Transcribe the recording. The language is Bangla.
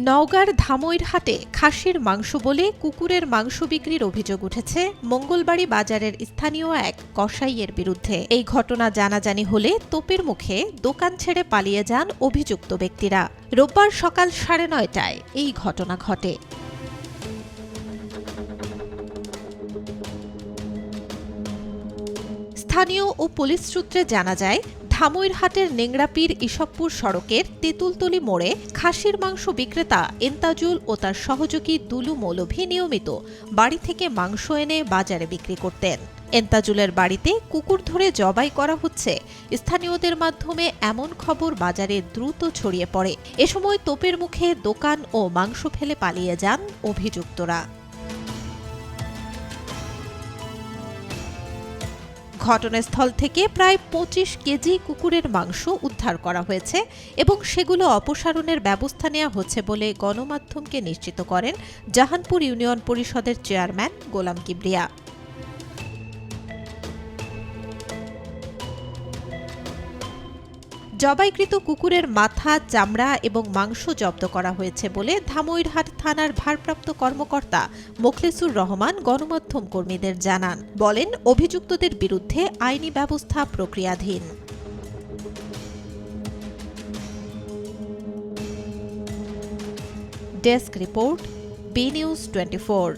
নওগাঁর ধামইরহাটে খাসির মাংস বলে কুকুরের মাংস বিক্রির অভিযোগ উঠেছে মঙ্গলবাড়ি বাজারের স্থানীয় এক কসাইয়ের বিরুদ্ধে। এই ঘটনা জানাজানি হলে তোপের মুখে দোকান ছেড়ে পালিয়ে যান অভিযুক্ত ব্যক্তিরা। রোববার সকাল 9:30টায় এই ঘটনা ঘটে। স্থানীয় ও পুলিশ সূত্রে জানা যায়, ধামইরহাটের নেংরাপীর ইসবপুর সড়কের তেঁতুলতলী মোড়ে খাসির মাংস বিক্রেতা এন্তাজুল ও তার সহযোগী দুলু মৌলভী নিয়মিত বাড়ি থেকে মাংস এনে বাজারে বিক্রি করতেন। এন্তাজুলের বাড়িতে কুকুর ধরে জবাই করা হচ্ছে স্থানীয়দের মাধ্যমে এমন খবর বাজারে দ্রুত ছড়িয়ে পড়ে। এ সময় তোপের মুখে দোকান ও মাংস ফেলে পালিয়ে যান অভিযুক্তরা। ঘটনাস্থল থেকে প্রায় 25 কেজি কুকুরের মাংস উদ্ধার করা হয়েছে এবং সেগুলো অপসারণের ব্যবস্থা নেওয়া হচ্ছে বলে গণমাধ্যমকে নিশ্চিত করেন জাহানপুর ইউনিয়ন পরিষদের চেয়ারম্যান গোলাম কিবরিয়া। জবাইকৃত কুকুরের মাথা, চামড়া এবং মাংস জব্দ করা হয়েছে বলে ধামইরহাট থানার ভারপ্রাপ্ত কর্মকর্তা মোখলেসুর রহমান গণমাধ্যম কর্মীদের জানান। বলেন, অভিযুক্তদের বিরুদ্ধে আইনি ব্যবস্থা প্রক্রিয়াধীন। Desk report, B News 24।